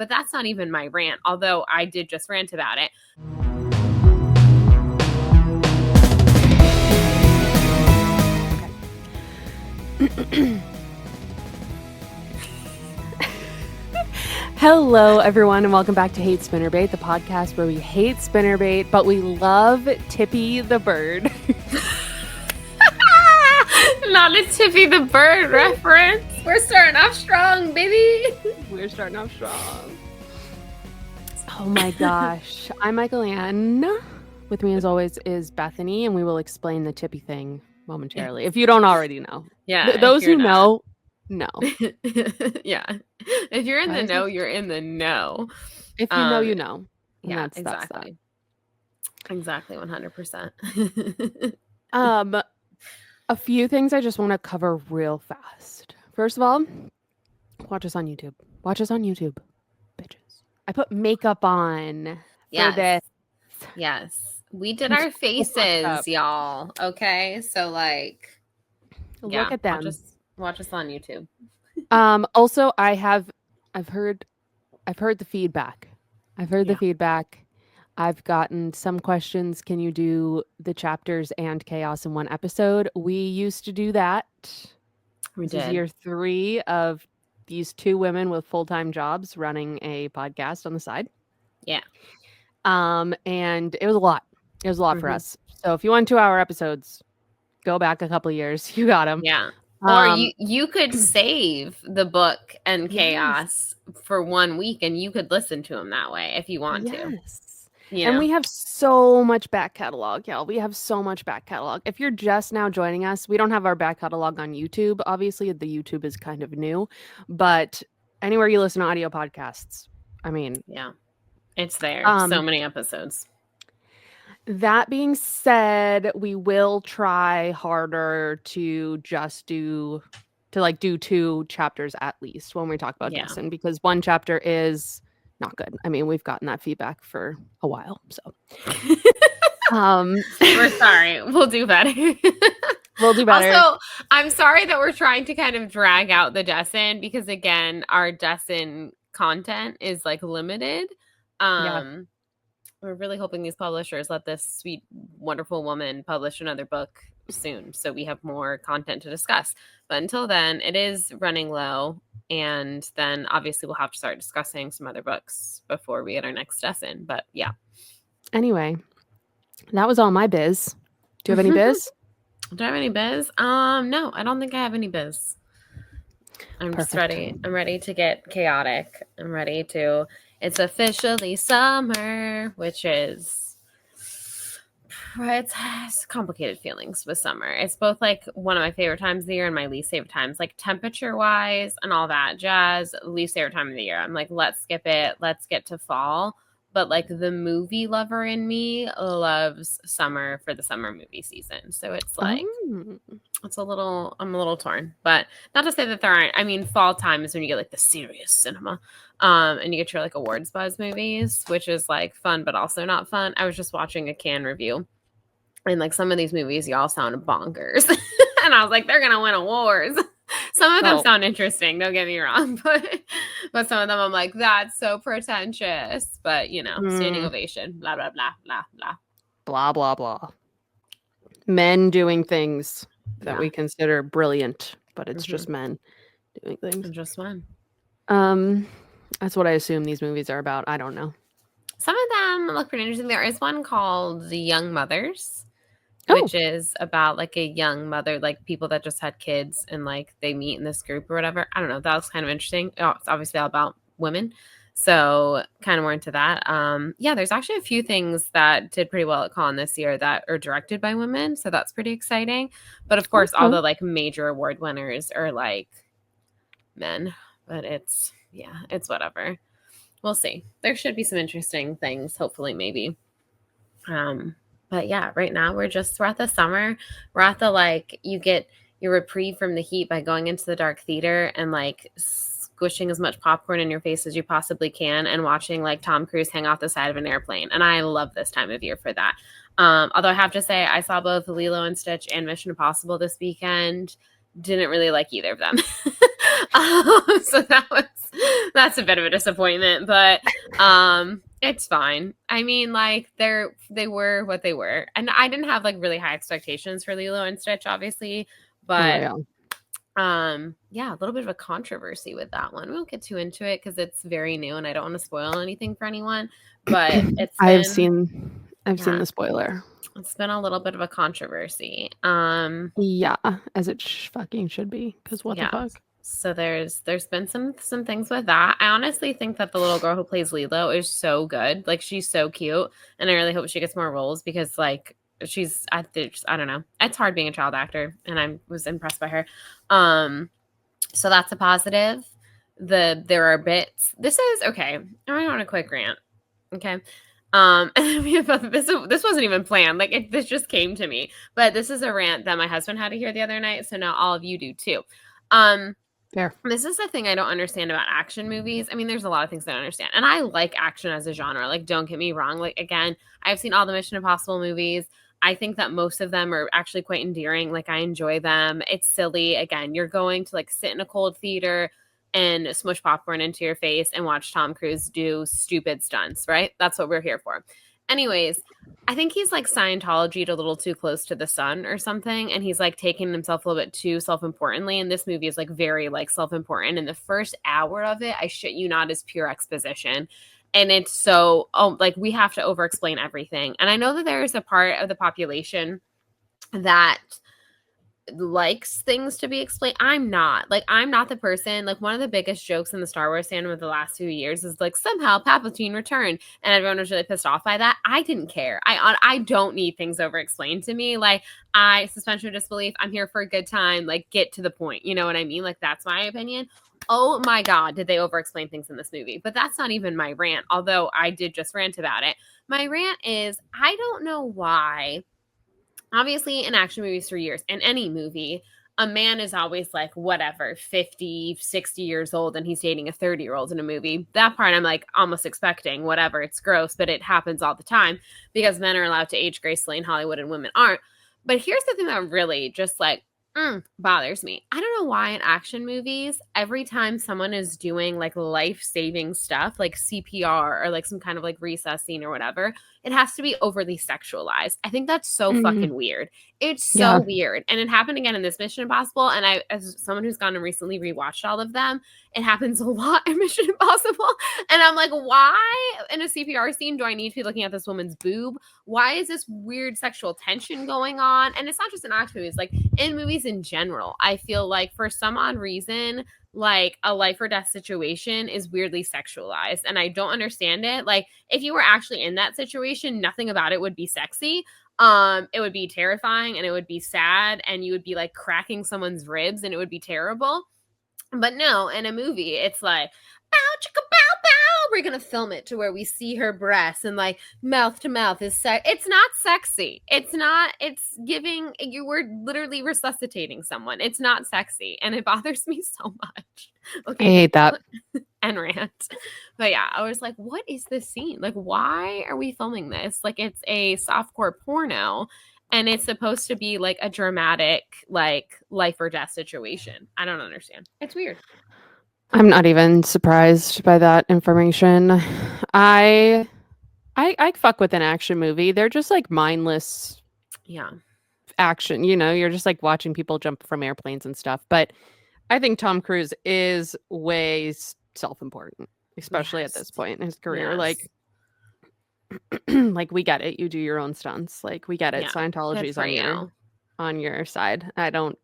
But that's not even my rant, although I did just rant about it. Hello, everyone, and welcome back to Hate Spinnerbait, the podcast where we hate spinnerbait, but we love Tippy the bird. Not a Tippy the bird reference. We're starting off strong, baby. We're starting off strong. Oh my gosh. I'm Michael Ann. With me, as always, is Bethany, and we will explain the Tippy thing momentarily, if you don't already know. Yeah. Those who know. Yeah. If you're in the know, you're in the know. If you know, you know. Yeah, exactly. Exactly, 100%. A few things I just want to cover real fast. First of all, watch us on YouTube. Watch us on YouTube, bitches. I put makeup on for this. Yes. We did our faces, y'all. Okay? So look at them. Watch us on YouTube. Also, I've heard the feedback. The feedback. I've gotten some questions. Can you do the chapters and chaos in one episode? We used to do that. This is year 3 of these 2 women with full-time jobs running a podcast on the side. Yeah. And it was a lot. It was a lot for us. So if you want 2-hour episodes, go back a couple years. You got them. Yeah. Or you could save the book and chaos for 1 week, and you could listen to them that way if you want to. And we have so much back catalog, y'all. We have so much back catalog. If you're just now joining us, we don't have our back catalog on YouTube. Obviously, the YouTube is kind of new, but anywhere you listen to audio podcasts, I mean, yeah, it's there. So many episodes. That being said, we will try harder to just do 2 chapters at least when we talk about Justin, because 1 chapter is not good. I mean, we've gotten that feedback for a while, so we're sorry. We'll do better. We'll do better. Also, I'm sorry that we're trying to kind of drag out the Justin, because again, our Justin content is limited. We're really hoping these publishers let this sweet, wonderful woman publish another book soon, so we have more content to discuss. But until then, it is running low, and then obviously we'll have to start discussing some other books before we get our next lesson. But yeah. Anyway, that was all my biz. Do you have any biz? Do I have any biz? No, I don't think I have any biz. I'm just ready. I'm ready to get chaotic. I'm ready to... It's officially summer, which is... It's complicated feelings with summer. It's both one of my favorite times of the year and my least favorite times, temperature-wise and all that jazz. Least favorite time of the year. I'm let's skip it. Let's get to fall. But the movie lover in me loves summer for the summer movie season. So it's it's I'm a little torn. But not to say that there aren't. I mean, fall time is when you get the serious cinema. And you get your awards buzz movies, which is fun but also not fun. I was just watching a Cannes review, and some of these movies y'all sound bonkers. And I was they're gonna win awards. Some of them sound interesting, don't get me wrong, but some of them I'm that's so pretentious. But standing ovation, blah blah blah blah blah blah blah blah. Men doing things that we consider brilliant, but it's just men doing things. Just men. That's what I assume these movies are about. I don't know. Some of them look pretty interesting. There is one called The Young Mothers, which is about a young mother, people that just had kids and they meet in this group or whatever. I don't know. That was kind of interesting. Oh, it's obviously all about women. So kind of more into that. There's actually a few things that did pretty well at Cannes this year that are directed by women. So that's pretty exciting. But of course, all the major award winners are men. But it's whatever. We'll see. There should be some interesting things, hopefully, maybe. But yeah, right now we're at the summer. We're at the you get your reprieve from the heat by going into the dark theater and squishing as much popcorn in your face as you possibly can and watching Tom Cruise hang off the side of an airplane. And I love this time of year for that. Although I have to say I saw both Lilo and Stitch and Mission Impossible this weekend. didn't really like either of them. So that's a bit of a disappointment, but it's fine. I mean, like they were what they were, and I didn't have like really high expectations for Lilo and Stitch, obviously, Oh but yeah. yeah, a little bit of a controversy with that one. We won't get too into it because it's very new and I don't want to spoil anything for anyone, but I've seen yeah, the spoiler. it's been a little bit of a controversy. Yeah, as it fucking should be, because what the Yeah. fuck? So there's been some things with that. I honestly think that the little girl who plays Lilo is so good. Like she's so cute, and I really hope she gets more roles because like she's I don't know. It's hard being a child actor, and I was impressed by her. So that's a positive. There are bits. This is okay. I want a quick rant. Okay. This wasn't even planned. Like this just came to me. But this is a rant that my husband had to hear the other night, so now all of you do too. Um Fair. this is the thing I don't understand about action movies. I mean, there's a lot of things I don't understand. And I like action as a genre. Like, don't get me wrong. Like, again, I've seen all the Mission Impossible movies. I think that most of them are actually quite endearing. Like, I enjoy them. It's silly. Again, you're going to like sit in a cold theater and smush popcorn into your face and watch Tom Cruise do stupid stunts, right? That's what we're here for. Anyways, I think he's like Scientology'd a little too close to the sun or something. And he's like taking himself a little bit too self importantly. And this movie is like very like self important. And the first hour of it, I shit you not, is pure exposition. And it's so, oh, like we have to over explain everything. And I know that there is a part of the population that likes things to be explained. I'm not. Like, I'm not the person. Like, one of the biggest jokes in the Star Wars fandom of the last few years is like somehow Palpatine returned, and everyone was really pissed off by that. I didn't care. I don't need things over explained to me. Like, I suspension of disbelief. I'm here for a good time. Like, get to the point. You know what I mean? Like, that's my opinion. Oh my God, did they over explain things in this movie? But that's not even my rant, although I did just rant about it. My rant is I don't know why obviously in action movies for years, in any movie, a man is always like whatever 50 60 years old and he's dating a 30-year-old in a movie. That part I'm like almost expecting, whatever, it's gross, but it happens all the time because men are allowed to age gracefully in Hollywood and women aren't. But here's the thing that really just like bothers me. I don't know why in action movies, every time someone is doing like life-saving stuff, like CPR or like some kind of like recess scene or whatever, it has to be overly sexualized. I think that's so Mm, fucking weird. It's so yeah. weird. And it happened again in this Mission Impossible. And I, as someone who's gone and recently rewatched all of them, it happens a lot in Mission Impossible. And I'm like, why in a CPR scene do I need to be looking at this woman's boob? Why is this weird sexual tension going on? And it's not just in action movies, like in movies in general. I feel like for some odd reason, like a life or death situation is weirdly sexualized. And I don't understand it. Like, if you were actually in that situation, nothing about it would be sexy. It would be terrifying and it would be sad and you would be like cracking someone's ribs and it would be terrible. But no, in a movie, it's like, bow, chicka, bow, bow. We're going to film it to where we see her breasts and like mouth to mouth is it's not sexy. It's not, it's giving, you were literally resuscitating someone. It's not sexy. And it bothers me so much. I Okay. hate that. And rant. But yeah, I was like, what is this scene? Like, why are we filming this? Like, it's a softcore porno and it's supposed to be like a dramatic, like life or death situation. I don't understand. It's weird. I'm not even surprised by that information. I I fuck with an action movie. They're just like mindless Yeah. action, you know, you're just like watching people jump from airplanes and stuff. But I think Tom Cruise is way self-important, especially at Yes. this point in his career. Yes. Like we get it. You do your own stunts. Like we get it. Yeah. Good Scientology's for you. on your side. I don't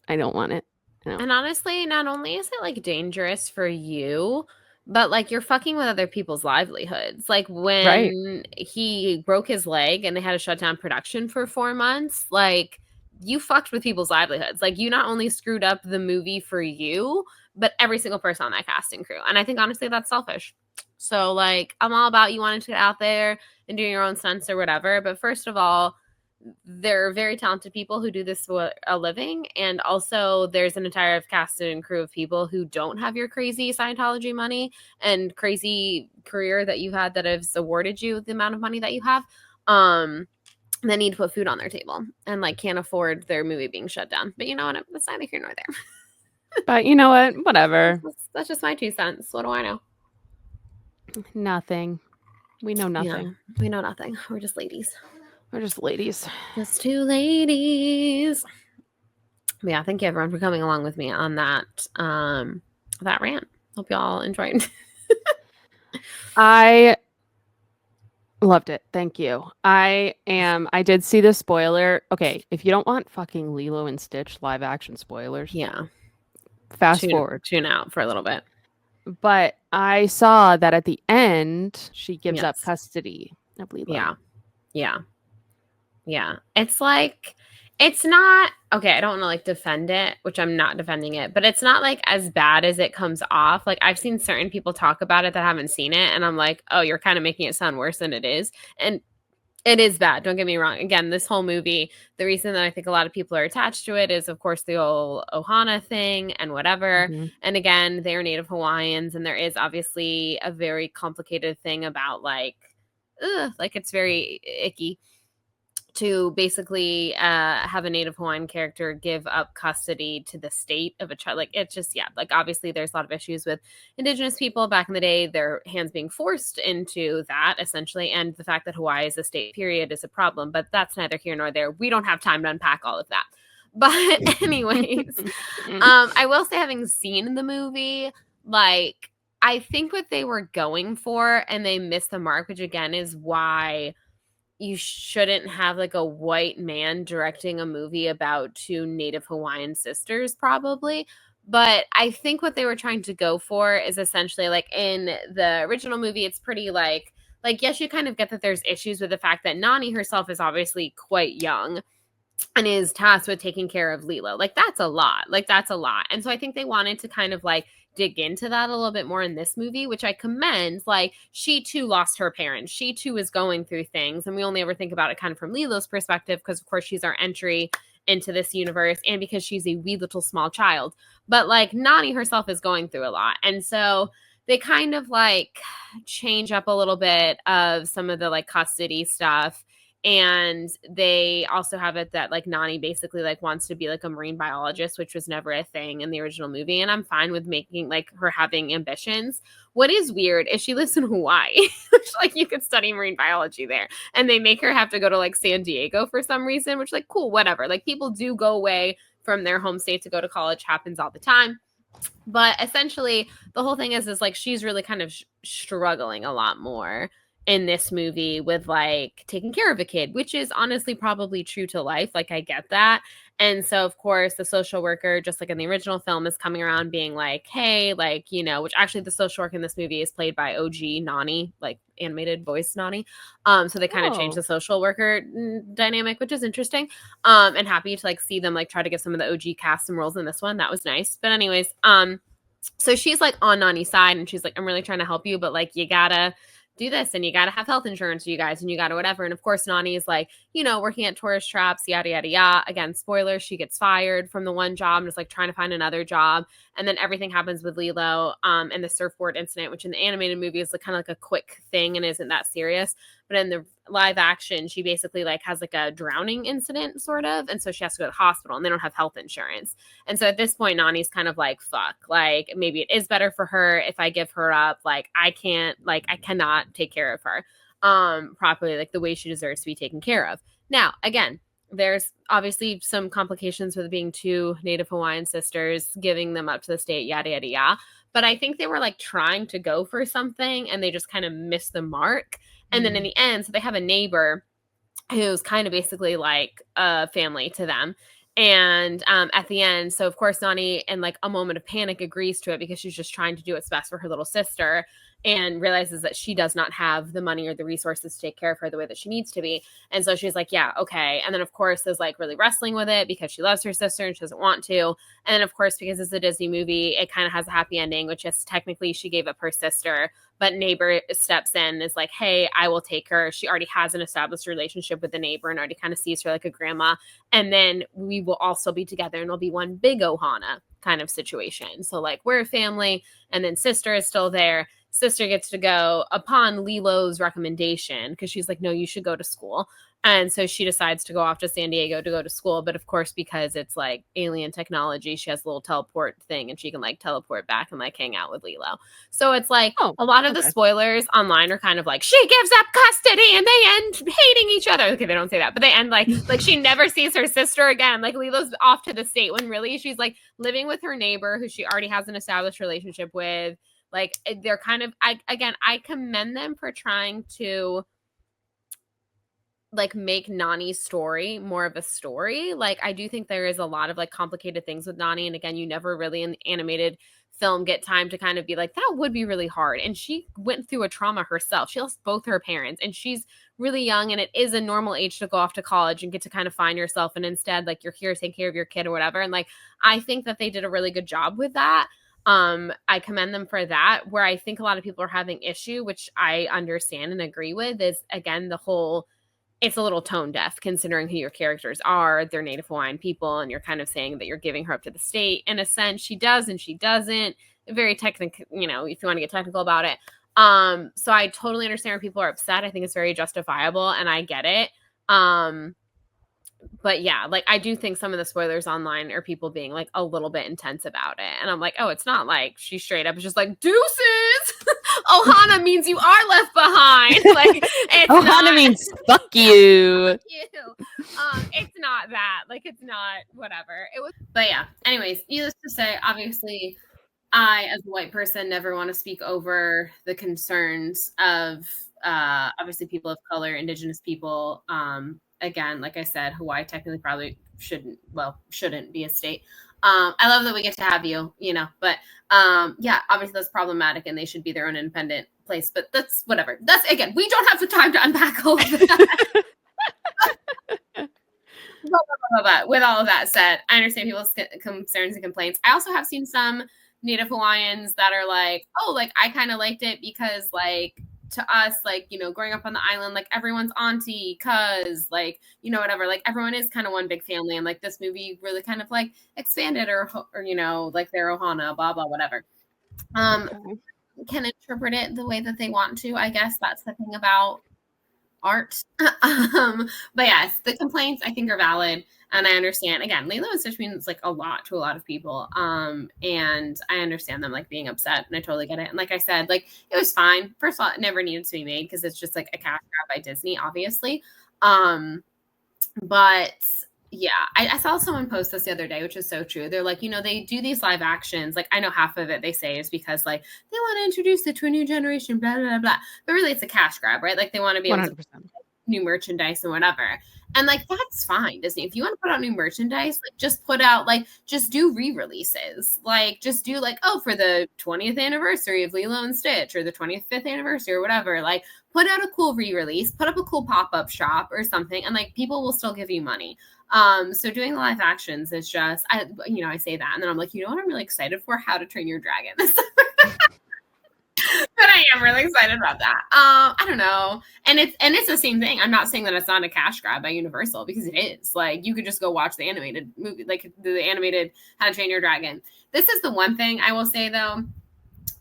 want it. No. And honestly, not only is it like dangerous for you, but like you're fucking with other people's livelihoods. Like Right. when he broke his leg and they had to shut down production for 4 months, like you fucked with people's livelihoods. Like you not only screwed up the movie for you, but every single person on that casting crew. And I think honestly that's selfish. So like I'm all about you wanting to get out there and do your own stunts or whatever. But first of all, they're very talented people who do this for a living, and also there's an entire cast and crew of people who don't have your crazy Scientology money and crazy career that you had that has awarded you the amount of money that you have. that need to put food on their table and like can't afford their movie being shut down. But you know what? That's neither here nor there. But you know what? Whatever. That's just my 2 cents. What do I know? Nothing. We know nothing. Yeah, we know nothing. We're just ladies. We're just ladies. Just two ladies. But yeah, thank you everyone for coming along with me on that rant. Hope y'all enjoyed. I loved it. Thank you. I did see the spoiler. Okay, if you don't want fucking Lilo and Stitch live action spoilers, Yeah. fast forward. Tune out for a little bit. But I saw that at the end she gives up Yes. custody of Lilo. Yeah. Yeah. Yeah. It's like it's not okay, I don't want to like defend it, which I'm not defending it, but it's not like as bad as it comes off. Like I've seen certain people talk about it that haven't seen it, and I'm like, oh, you're kind of making it sound worse than it is. And it is bad. Don't get me wrong. Again, this whole movie, the reason that I think a lot of people are attached to it is, of course, the old Ohana thing and whatever. Mm-hmm. And again, they are Native Hawaiians, and there is obviously a very complicated thing about like it's very icky to basically have a Native Hawaiian character give up custody to the state of a child. Like it's just, yeah, like obviously there's a lot of issues with Indigenous people back in the day, their hands being forced into that essentially. And the fact that Hawaii is a state period is a problem, but that's neither here nor there. We don't have time to unpack all of that. But anyways, I will say, having seen the movie, like I think what they were going for and they missed the mark, which again is why you shouldn't have like a white man directing a movie about two Native Hawaiian sisters, probably. But I think what they were trying to go for is essentially like in the original movie, it's pretty like yes, you kind of get that there's issues with the fact that Nani herself is obviously quite young and is tasked with taking care of Lilo. Like that's a lot. Like that's a lot. And so I think they wanted to kind of like dig into that a little bit more in this movie, which I commend. Like she too lost her parents. She too is going through things. And we only ever think about it kind of from Lilo's perspective because of course she's our entry into this universe and because she's a wee little small child. But like Nani herself is going through a lot. And so they kind of like change up a little bit of some of the like custody stuff, and they also have it that like Nani basically like wants to be like a marine biologist, which was never a thing in the original movie, and I'm fine with making like her having ambitions. What is weird is she lives in Hawaii, which like you could study marine biology there, and they make her have to go to like San Diego for some reason, which like cool, whatever. Like people do go away from their home state to go to college, happens all the time. But essentially the whole thing is like she's really kind of struggling a lot more in this movie with like taking care of a kid, which is honestly probably true to life. Like I get that. And so of course the social worker, just like in the original film, is coming around being like, hey, like, you know, which actually the social worker in this movie is played by OG Nani, like animated voice Nani. So they kind of changed the social worker dynamic, which is interesting. And happy to like see them like try to give some of the OG cast some roles in this one. That was nice. But anyways, so she's like on Nani's side and she's like, I'm really trying to help you, but like you gotta do this and you got to have health insurance, you guys, and you got to whatever. And of course, Nani is like, you know, working at tourist traps, yada, yada, yada. Again, spoiler, she gets fired from the one job and is like trying to find another job. And then everything happens with Lilo and the surfboard incident, which in the animated movie is like kind of like a quick thing and isn't that serious. But in the live action, she basically like has like a drowning incident sort of. And so she has to go to the hospital and they don't have health insurance. And so at this point, Nani's kind of like, fuck, like maybe it is better for her if I give her up. Like I cannot take care of her properly, like the way she deserves to be taken care of. Now, again, there's obviously some complications with being two Native Hawaiian sisters, giving them up to the state, yada, yada, yada. But I think they were like trying to go for something and they just kind of missed the mark. And then in the end, so they have a neighbor who's kind of basically like a family to them. And at the end, so of course, Nani, in like a moment of panic, agrees to it because she's just trying to do what's best for her little sister and realizes that she does not have the money or the resources to take care of her the way that she needs to be. And so she's like, yeah, okay. And then of course is like really wrestling with it because she loves her sister and she doesn't want to. And then of course, because it's a Disney movie, it kind of has a happy ending, which is technically she gave up her sister, but neighbor steps in and is like, hey, I will take her. She already has an established relationship with the neighbor and already kind of sees her like a grandma. And then we will also be together and it'll be one big Ohana kind of situation. So like we're a family and then sister is still there. sister gets to go upon Lilo's recommendation, because she's like, no, you should go to school. And so she decides to go off to San Diego to go to school. But of course, because it's like alien technology, she has a little teleport thing and she can like teleport back and like hang out with Lilo. So it's like Oh, a lot of the okay. spoilers online are kind of like, she gives up custody and they end hating each other. Okay, they don't say that, but they end like she never sees her sister again. Like Lilo's off to the state when really she's like living with her neighbor who she already has an established relationship with. Like they're kind of, I commend them for trying to like make Nani's story more of a story. Like I do think there is a lot of like complicated things with Nani, and again, you never really in the animated film get time to kind of be like, that would be really hard. And she went through a trauma herself. She lost both her parents, and she's really young, and it is a normal age to go off to college and get to kind of find yourself, and instead like you're here to take care of your kid or whatever. And like I think that they did a really good job with that. I commend them for that. Where I think a lot of people are having issue, which I understand and agree with, is again the whole, it's a little tone deaf considering who your characters are. They're Native Hawaiian people, and you're kind of saying that you're giving her up to the state. In a sense, she does and she doesn't. Very technical, if you want to get technical about it. So I totally understand where people are upset. I think it's very justifiable, and I get it. But yeah, like I do think some of the spoilers online are people being like a little bit intense about it. And I'm like, oh, it's not like she straight up is just like, deuces. Ohana means you are left behind. Like it's Ohana means fuck you. Fuck you. It's not that. Like it's not whatever. It was, but yeah. Anyways, needless to say, obviously I, as a white person, never want to speak over the concerns of obviously people of color, indigenous people. Again, like I said, Hawaii technically probably shouldn't be a state. I love that we get to have you, but yeah, obviously that's problematic and they should be their own independent place, but that's whatever. That's, again, we don't have the time to unpack all of that. But with all of that said, I understand people's concerns and complaints. I also have seen some Native Hawaiians that are like, oh, like I kind of liked it because like to us, like, growing up on the island, like everyone's auntie, cuz, like, whatever, like everyone is kind of one big family. And like this movie really kind of like expanded or like their ohana, blah, blah, whatever. Can interpret it the way that they want to. I guess that's the thing about art. But yes, the complaints I think are valid. And I understand, again, Lilo and Stitch means like a lot to a lot of people. And I understand them like being upset, and I totally get it. And like I said, like it was fine. First of all, it never needed to be made because it's just like a cash grab by Disney, obviously. But yeah, I saw someone post this the other day, which is so true. They're like, they do these live actions. Like I know half of it they say is because like they want to introduce it to a new generation, blah, blah, blah. But really it's a cash grab, right? Like they want to be able 100%. To new merchandise and whatever. And like that's fine, Disney. If you want to put out new merchandise, like just put out just do re-releases. Like just do like, oh, for the 20th anniversary of Lilo and Stitch or the 25th anniversary or whatever, like put out a cool re-release, put up a cool pop-up shop or something, and like people will still give you money. So doing the live actions is just I say that and then I'm like, what I'm really excited for? How to Train Your Dragon. But I am really excited about that. I don't know. And it's the same thing. I'm not saying that it's not a cash grab by Universal, because it is. Like you could just go watch the animated movie, like the animated How to Train Your Dragon. This is the one thing I will say though,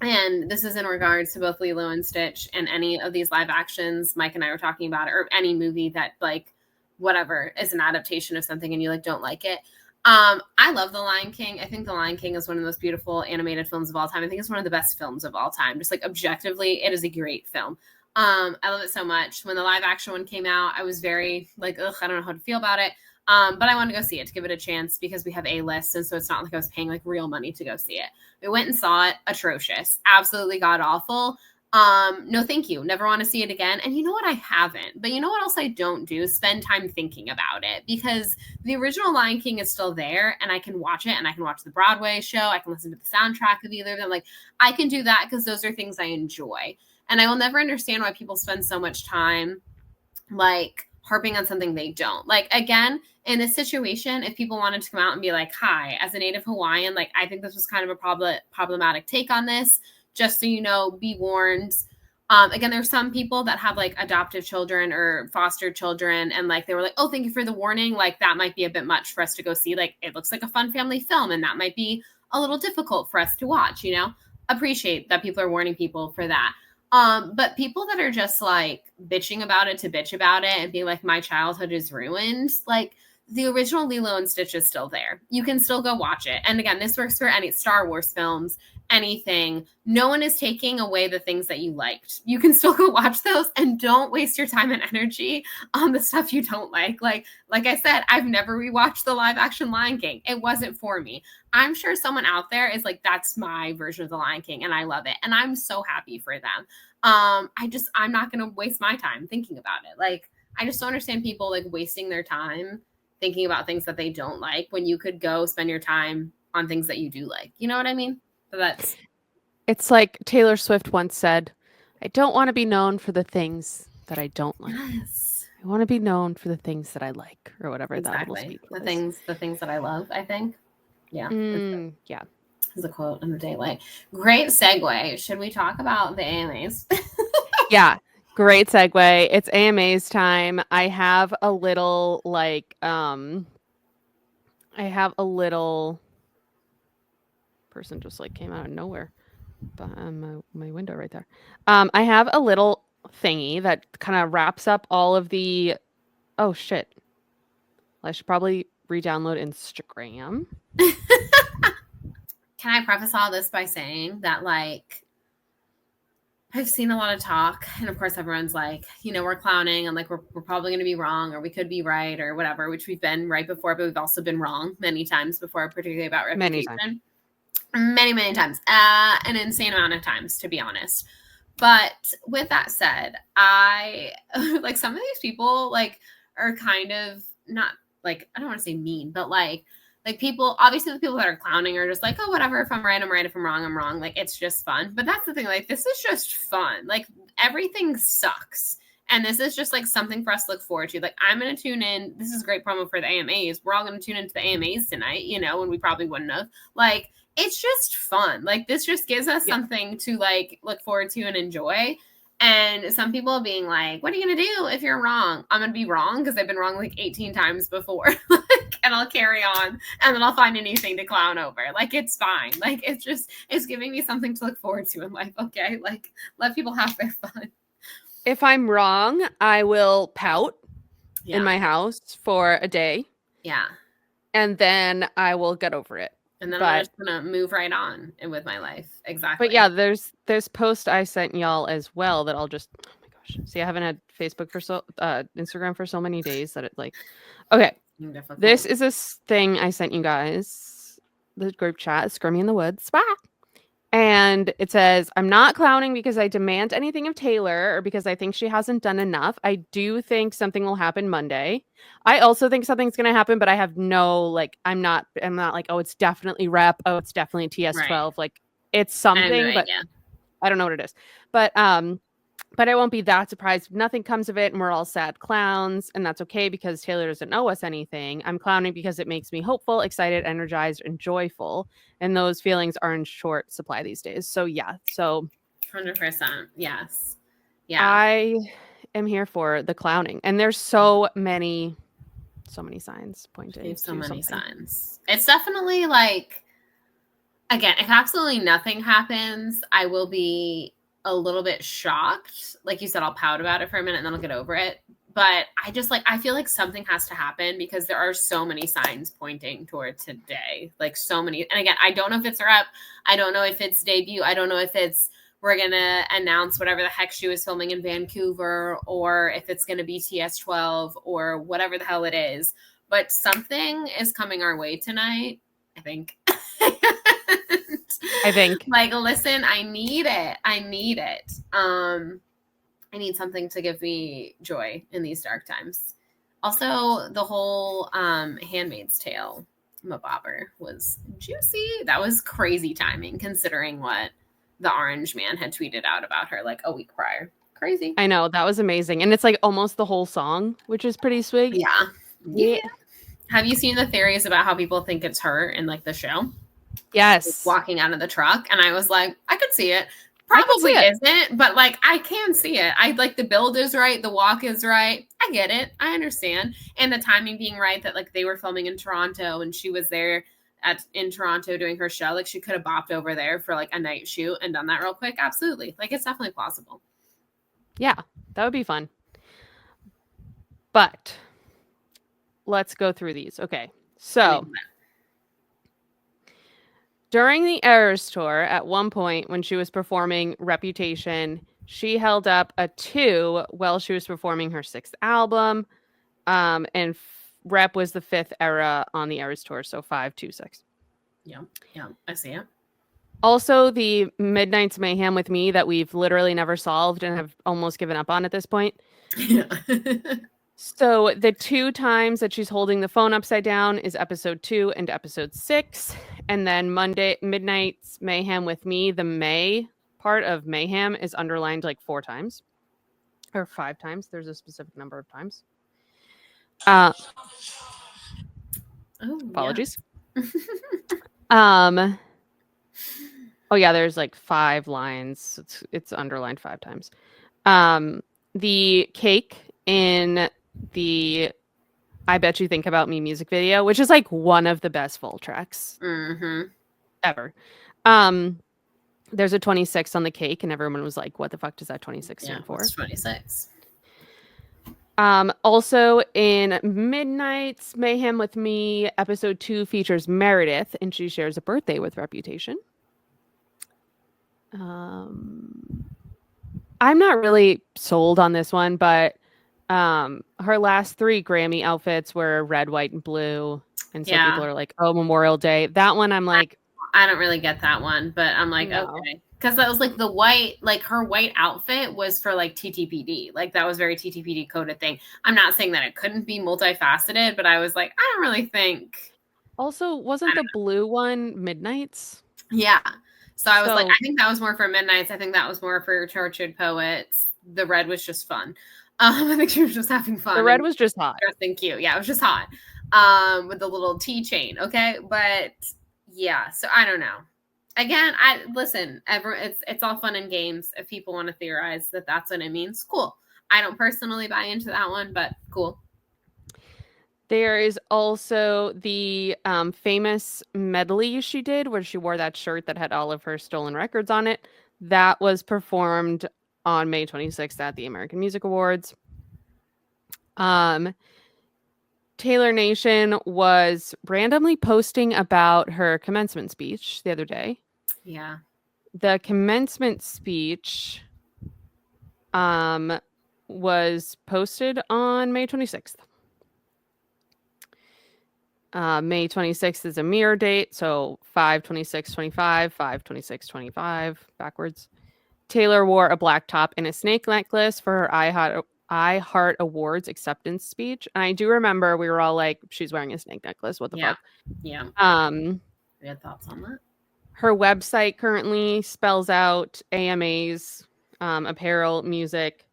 and this is in regards to both Lilo and Stitch and any of these live actions Mike and I were talking about, or any movie that like whatever is an adaptation of something and you like don't like it. I love The Lion King. I think The Lion King is one of the most beautiful animated films of all time. I think it's one of the best films of all time. Just like objectively, it is a great film. I love it so much. When the live action one came out, I was very like, ugh, I don't know how to feel about it. But I wanted to go see it, to give it a chance, because we have A-list. And so it's not like I was paying like real money to go see it. We went and saw it. Atrocious. Absolutely god awful. No, thank you. Never want to see it again. And you know what? I haven't. But you know what else I don't do? Spend time thinking about it, because the original Lion King is still there and I can watch it, and I can watch the Broadway show. I can listen to the soundtrack of either of them. Like I can do that because those are things I enjoy. And I will never understand why people spend so much time like harping on something they don't. Like, again, in this situation, if people wanted to come out and be like, hi, as a Native Hawaiian, like I think this was kind of a problematic take on this. Just so you know, be warned. Again, there's some people that have like adoptive children or foster children, and like they were like, oh, thank you for the warning. Like that might be a bit much for us to go see. Like it looks like a fun family film, and that might be a little difficult for us to watch, appreciate that people are warning people for that. But people that are just like bitching about it to bitch about it and being like, my childhood is ruined, like the original Lilo and Stitch is still there. You can still go watch it. And again, this works for any Star Wars films, anything. No one is taking away the things that you liked. You can still go watch those and don't waste your time and energy on the stuff you don't like. Like I said, I've never rewatched the live action Lion King. It wasn't for me. I'm sure someone out there is like, that's my version of the Lion King and I love it. And I'm so happy for them. I'm not going to waste my time thinking about it. Like, I just don't understand people like wasting their time thinking about things that they don't like when you could go spend your time on things that you do like. You know what I mean? So it's like Taylor Swift once said, I don't want to be known for the things that I don't like. yes. I want to be known for the things that I like, or whatever that little speech was. The things that I love, I think. Yeah. Yeah. Is a quote in the daylight. Great segue. Should we talk about the AMAs? Yeah. Great segue. It's AMA's time. I have a little person just like came out of nowhere behind my window right there. I have a little thingy that kind of wraps up all of the, oh shit. I should probably re-download Instagram. Can I preface all this by saying that like I've seen a lot of talk, and of course everyone's like, you know, we're clowning and like we're probably going to be wrong or we could be right or whatever, which we've been right before, but we've also been wrong many times before, particularly about reputation. Many times. An insane amount of times, to be honest. But with that said, I like some of these people like are kind of not like, I don't want to say mean, but like people, obviously the people that are clowning are just like, oh, whatever. If I'm right, I'm right. If I'm wrong, I'm wrong. Like, it's just fun. But that's the thing. Like, this is just fun. Like, everything sucks. And this is just like something for us to look forward to. Like, I'm going to tune in. This is great promo for the AMAs. We're all going to tune into the AMAs tonight, you know, when we probably wouldn't have. Like, it's just fun. Like, this just gives us something to like look forward to and enjoy. And some people being like, what are you going to do if you're wrong? I'm going to be wrong because I've been wrong like 18 times before. And I'll carry on and then I'll find anything to clown over. Like, it's fine. Like, it's giving me something to look forward to in life. Okay. Like, let people have their fun. If I'm wrong, I will pout in my house for a day. Yeah. And then I will get over it. And then I'm just gonna move right on with my life. Exactly. But yeah, there's post I sent y'all as well that I'll just, oh my gosh. See, I haven't had Facebook for Instagram for so many days that it's like, okay. Difficult. This is a thing I sent you guys. The group chat is Scrimmy in the Woods. Bah! And it says, I'm not clowning because I demand anything of Taylor or because I think she hasn't done enough. I do think something will happen Monday. I also think something's going to happen, but I have no, like, I'm not like, oh, it's definitely rep. Oh, it's definitely TS12. Right. Like, it's something, but I don't know what it is. But I won't be that surprised if nothing comes of it and we're all sad clowns, and that's okay because Taylor doesn't owe us anything. I'm clowning because it makes me hopeful, excited, energized, and joyful, and those feelings are in short supply these days. So yeah, 100%. Yes. Yeah. I am here for the clowning, and there's so many signs pointing to something. Signs. It's definitely like, again, if absolutely nothing happens, I will be a little bit shocked. Like you said, I'll pout about it for a minute and then I'll get over it. But I feel like something has to happen because there are so many signs pointing toward today. Like so many. And again, I don't know if it's her up. I don't know if it's debut. I don't know if it's we're going to announce whatever the heck she was filming in Vancouver, or if it's going to be TS12 or whatever the hell it is. But something is coming our way tonight, I think. Like, listen, I need it. I need something to give me joy in these dark times. Also, the whole Handmaid's Tale mabobber was juicy. That was crazy timing considering what the Orange Man had tweeted out about her like a week prior. Crazy. I know, that was amazing. And it's like almost the whole song, which is pretty sweet. Yeah. Have you seen the theories about how people think it's her in like the show? Yes. Like, walking out of the truck. And I was like, I could see it. Probably isn't, but like I can see it. I like the build is right, the walk is right. I get it. I understand. And the timing being right that like they were filming in Toronto and she was there in Toronto doing her show. Like she could have bopped over there for like a night shoot and done that real quick. Absolutely. Like it's definitely plausible. Yeah, that would be fun. But let's go through these. Okay. So during the Eras tour, at one point when she was performing Reputation, she held up a 2 while she was performing her 6th album. And Rep was the 5th era on the Eras tour, so 5, 2, 6. Yeah, I see it. Also, the Midnight's Mayhem with Me that we've literally never solved and have almost given up on at this point. Yeah. So the 2 times that she's holding the phone upside down is episode 2 and episode 6. And then Midnight's Mayhem with Me, the May part of Mayhem is underlined like 4 times or 5 times. There's a specific number of times. Apologies. Yeah. Oh yeah, there's like 5 lines. It's underlined 5 times. The cake in the I Bet You Think About Me music video, which is like one of the best full tracks ever. There's a 26 on the cake, and everyone was like, what the fuck does that 26 stand for? What's 26? Also in Midnight's Mayhem with Me, episode 2 features Meredith, and she shares a birthday with Reputation. I'm not really sold on this one, but her last 3 Grammy outfits were red, white, and blue. And so people are like, oh, Memorial Day. That one I'm like, I don't really get that one, but I'm like, no. Okay. Because that was like the white, like her white outfit was for like TTPD. Like that was very TTPD coded thing. I'm not saying that it couldn't be multifaceted, but I was like, I don't really think. Also, wasn't the blue one Midnight's? Yeah. So I was like, I think that was more for Midnight's. I think that was more for Tortured Poets. The red was just fun. I think she was just having fun. The red was just hot. Thank you. Yeah, it was just hot. With the little T chain. Okay. But yeah, so I don't know. Again, it's all fun and games. If people want to theorize that that's what it means, cool. I don't personally buy into that one, but cool. There is also the famous medley she did where she wore that shirt that had all of her stolen records on it. That was performed on May 26th at the American Music Awards. Taylor Nation was randomly posting about her commencement speech the other day. Yeah. The commencement speech was posted on May 26th. May 26th is a mirror date, so 5/26/25, 5/26/25, backwards. Taylor wore a black top and a snake necklace for her I Heart Awards acceptance speech. And I do remember we were all like, she's wearing a snake necklace. What the fuck? Yeah. We had thoughts on that. Her website currently spells out AMAs, apparel, music,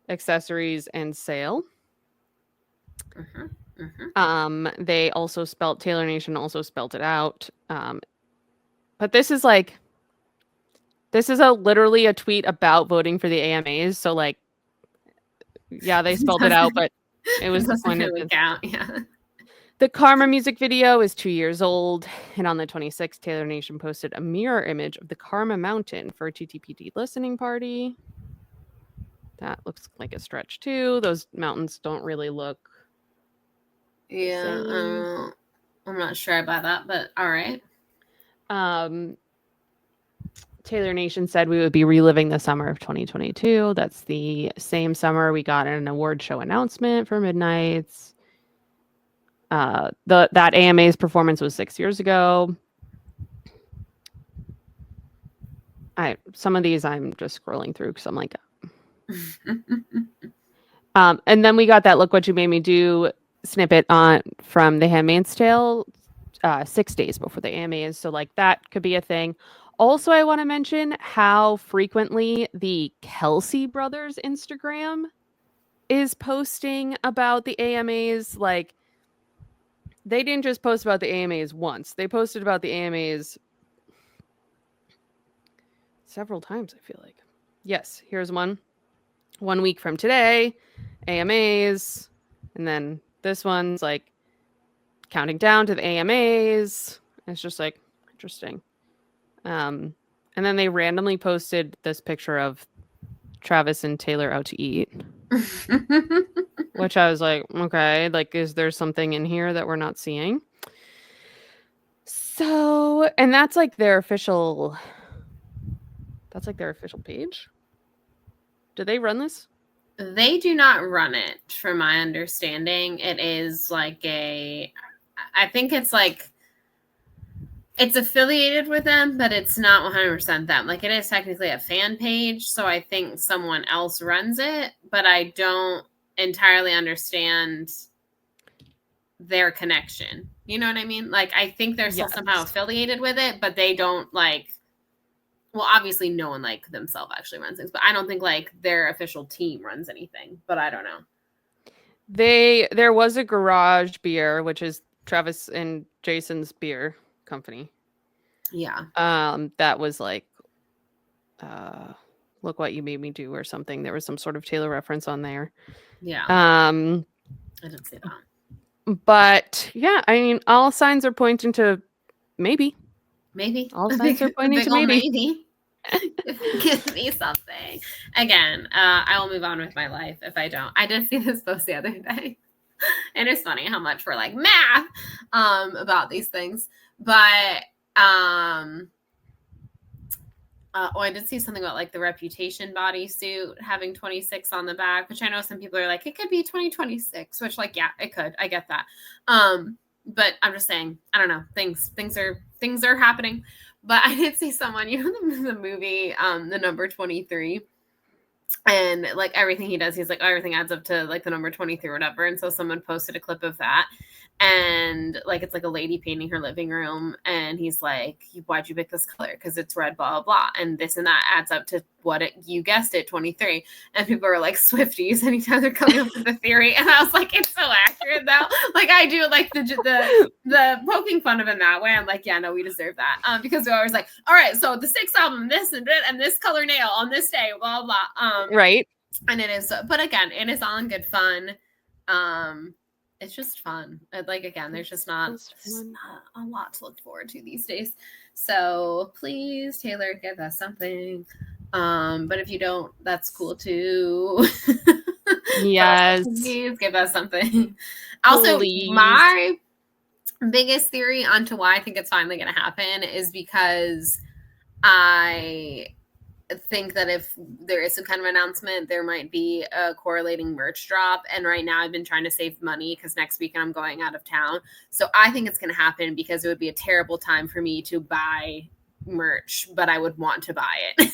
accessories, and sale. They also spelled Taylor Nation also spelled it out. But this is literally a tweet about voting for the AMAs. So like, yeah, they spelled it out, but it was the point really count. Yeah. The Karma music video is 2 years old, and on the 26th, Taylor Nation posted a mirror image of the Karma Mountain for a TTPD listening party. That looks like a stretch too. Those mountains don't really look. Yeah, I'm not sure about that, but all right. Taylor Nation said we would be reliving the summer of 2022. That's the same summer we got an award show announcement for Midnight's. That AMA's performance was 6 years ago. Some of these I'm just scrolling through because I'm like, and then we got that "Look What You Made Me Do" snippet from The Handmaid's Tale 6 days before the AMAs. So like that could be a thing. Also, I want to mention how frequently the Kelsey brothers Instagram is posting about the AMAs. Like, they didn't just post about the AMAs once. They posted about the AMAs several times, I feel like. Yes, here's one. 1 week from today, AMAs. And then this one's like counting down to the AMAs. It's just like interesting. And then they randomly posted this picture of Travis and Taylor out to eat, which I was like, okay, like, is there something in here that we're not seeing? So, and that's like their official page. Do they run this? They do not run it, from my understanding. It is like I think it's like, it's affiliated with them, but it's not 100% them. Like, it is technically a fan page, so I think someone else runs it, but I don't entirely understand their connection. You know what I mean? Like, I think they're still somehow affiliated with it, but they don't like, well, obviously no one like themselves actually runs things, but I don't think like their official team runs anything, but I don't know. There was a Garage Beer, which is Travis and Jason's beer company. Yeah. That was like, Look What You Made Me Do or something. There was some sort of Taylor reference on there. Yeah. I didn't see that. But yeah, I mean, all signs are pointing to maybe. Maybe. All signs are pointing to maybe. Give me something. Again, I will move on with my life if I don't. I did see this post the other day. And it's funny how much we're like math about these things. But I did see something about like the Reputation bodysuit having 26 on the back, which I know some people are like, it could be 2026, which like, yeah, it could. I get that. But I'm just saying, I don't know, things are happening. But I did see someone, you know, the movie, The Number 23, and like everything he does, he's like, oh, everything adds up to like the number 23 or whatever. And so someone posted a clip of that, and like it's like a lady painting her living room, and he's like, why'd you pick this color? Because it's red, blah blah blah, and this and that adds up to what you guessed it, 23. And people are like Swifties anytime they're coming up with the theory, and I was like, it's so accurate though. Like, I do like the poking fun of him that way. I'm like, yeah, no, we deserve that, because we're always like, all right, so the sixth album, this and this color nail on this day, blah blah. Right. And it is, but again, it is all in good fun. It's just fun. Like, again, there's just not a lot to look forward to these days. So please, Taylor, give us something. But if you don't, that's cool too. Yes. Please give us something. Also, my biggest theory onto why I think it's finally going to happen is because I think that if there is some kind of announcement, there might be a correlating merch drop. And right now I've been trying to save money because next weekend I'm going out of town. So I think it's going to happen because it would be a terrible time for me to buy merch, but I would want to buy it.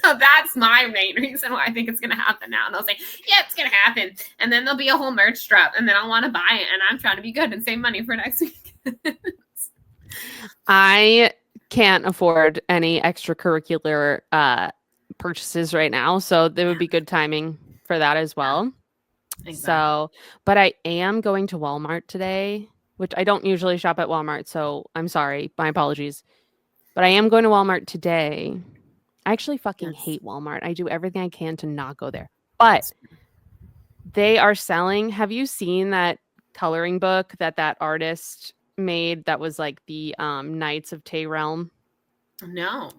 So that's my main reason why I think it's going to happen now. And I'll say, yeah, it's going to happen. And then there'll be a whole merch drop, and then I'll want to buy it. And I'm trying to be good and save money for next week. I can't afford any extracurricular purchases right now, so there would be good timing for that as well. Exactly. So, but I am going to Walmart today, which I don't usually shop at Walmart, so I'm sorry, my apologies. But I am going to Walmart today. I actually fucking hate Walmart. I do everything I can to not go there. But they are selling, have you seen that coloring book that artist made that was like the Knights of Tay Realm? No.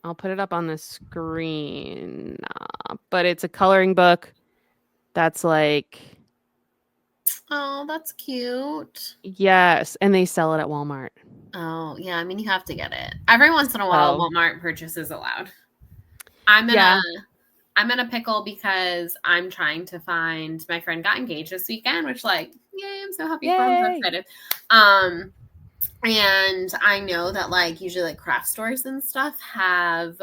I'll put it up on the screen. But it's a coloring book that's like... Oh, that's cute. Yes, and they sell it at Walmart. Oh, yeah, I mean, you have to get it. Every once in a while, Walmart purchase is allowed. I'm in a pickle because I'm trying to find... My friend got engaged this weekend, which, like, yay, I'm so happy for him. I'm so excited. And I know that, like, usually, like, craft stores and stuff have,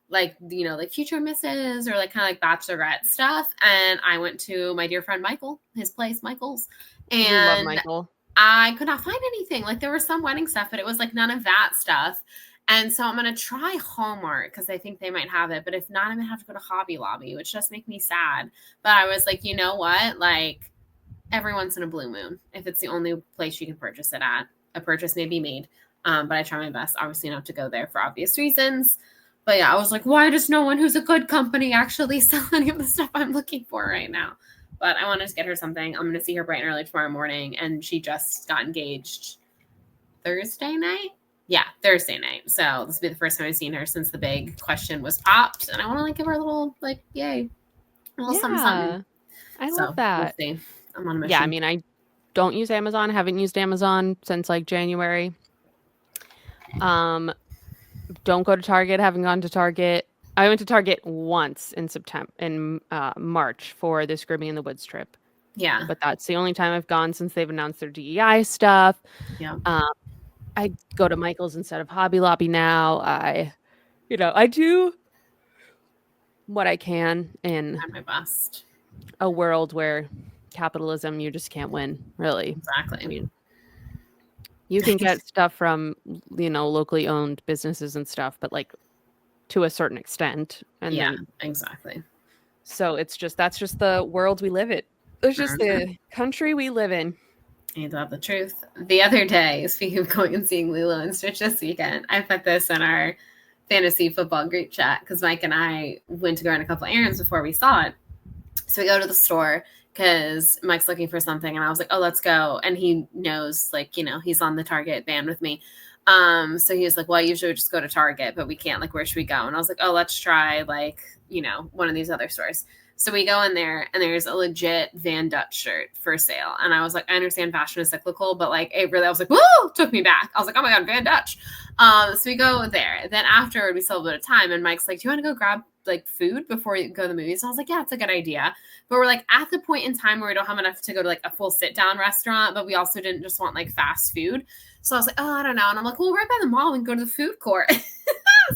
like, you know, like, future misses or, like, kind of, like, bachelorette stuff. And I went to my dear friend Michael, his place, Michael's. And we love Michael. I could not find anything. Like, there was some wedding stuff, but it was, like, none of that stuff. And so I'm going to try Hallmark because I think they might have it. But if not, I'm going to have to go to Hobby Lobby, which just makes me sad. But I was like, you know what? Like, every once in a blue moon, if it's the only place you can purchase it at, a purchase may be made. But I try my best, obviously, not to go there for obvious reasons. But yeah, I was like, why does no one who's a good company actually sell any of the stuff I'm looking for right now? But I wanted to get her something. I'm going to see her bright and early tomorrow morning, and she just got engaged Thursday night. Yeah, Thursday night. So this will be the first time I've seen her since the big question was popped, and I want to like give her a little like yay, a little something something. Yeah. I love So we'll that. see. I'm on a Yeah, I mission. mean, I don't use Amazon. Haven't used Amazon since like January. Um, don't go to Target. Haven't gone to Target. I went to Target once in September, in March for this Grooming in the Woods trip, Yeah. but that's the only time I've gone since they've announced their DEI stuff. Yeah. Um, I go to Michael's instead of Hobby Lobby now. I do what I can in I'm my best. a world where capitalism, you just can't win, really. I Exactly. mean, you can get stuff from, locally owned businesses and stuff, but like to a certain extent. And Yeah. then, Exactly. so that's just the world we live in. It's just Mm-hmm. the country we live in. You love the truth. The other day, speaking of going and seeing Lilo and Stitch this weekend, I put this in our fantasy football group chat because Mike and I went to go run a couple errands before we saw it. So we go to the store because Mike's looking for something, and I was like, "Oh, let's go." And he knows, like, he's on the Target band with me. So he was like, "Well, I usually just go to Target, but we can't. Like, where should we go?" And I was like, "Oh, let's try like one of these other stores." So we go in there, and there's a legit Van Dutch shirt for sale. And I was like, I understand fashion is cyclical, but like it really, I was like, whoa, took me back. I was like, oh my god, Van Dutch. So we go there. Then afterward, we still have a bit of time, and Mike's like, "Do you want to go grab like food before you go to the movies?" And I was like, "Yeah, it's a good idea." But we're like at the point in time where we don't have enough to go to like a full sit down restaurant, but we also didn't just want like fast food. So I was like, "Oh, I don't know." And I'm like, "Well, right by the mall, we can go to the food court."